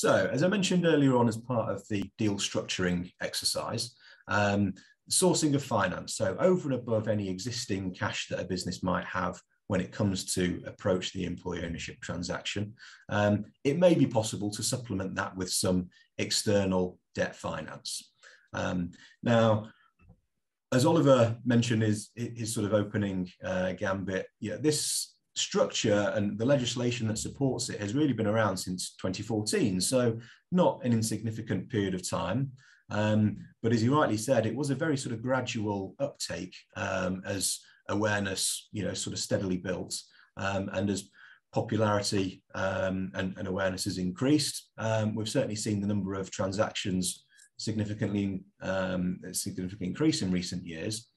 So, as I mentioned earlier on, as part of the deal structuring exercise, sourcing of finance. So, over and above any existing cash that a business might have when it comes to approach the employee ownership transaction, it may be possible to supplement that with some external debt finance. Now, as Oliver mentioned, his sort of opening gambit, this structure and the legislation that supports it has really been around since 2014, so not an insignificant period of time. But as you rightly said, it was a very sort of gradual uptake as awareness, sort of steadily built, and as popularity and awareness has increased. We've certainly seen the number of transactions significantly increase in recent years.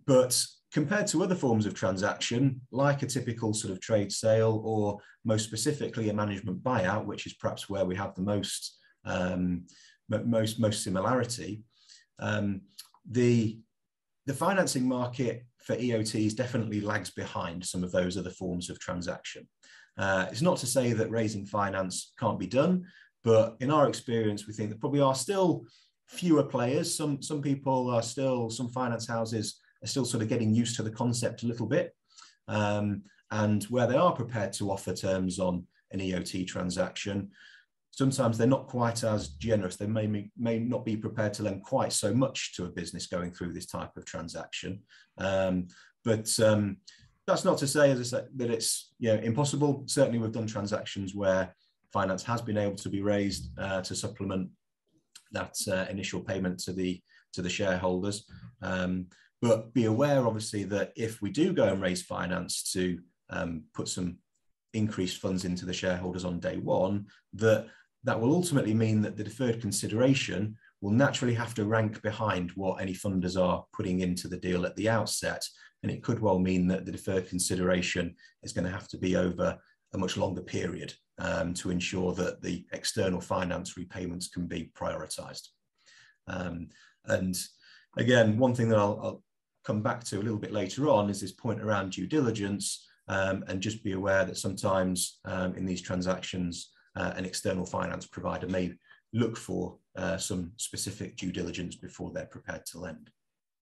But compared to other forms of transaction, like a typical sort of trade sale, or most specifically a management buyout, which is perhaps where we have the most similarity, the financing market for EOTs definitely lags behind some of those other forms of transaction. It's not to say that raising finance can't be done, but in our experience, we think there probably are still fewer players. Some finance houses are still sort of getting used to the concept a little bit. And where they are prepared to offer terms on an EOT transaction, sometimes they're not quite as generous. They may not be prepared to lend quite so much to a business going through this type of transaction. But that's not to say, as I said, that it's impossible. Certainly, we've done transactions where finance has been able to be raised to supplement that initial payment to the shareholders. But be aware, obviously, that if we do go and raise finance to put some increased funds into the shareholders on day one, that will ultimately mean that the deferred consideration will naturally have to rank behind what any funders are putting into the deal at the outset. And it could well mean that the deferred consideration is going to have to be over a much longer period to ensure that the external finance repayments can be prioritised. And again, one thing that I'll come back to a little bit later on is this point around due diligence, and just be aware that sometimes in these transactions, an external finance provider may look for some specific due diligence before they're prepared to lend.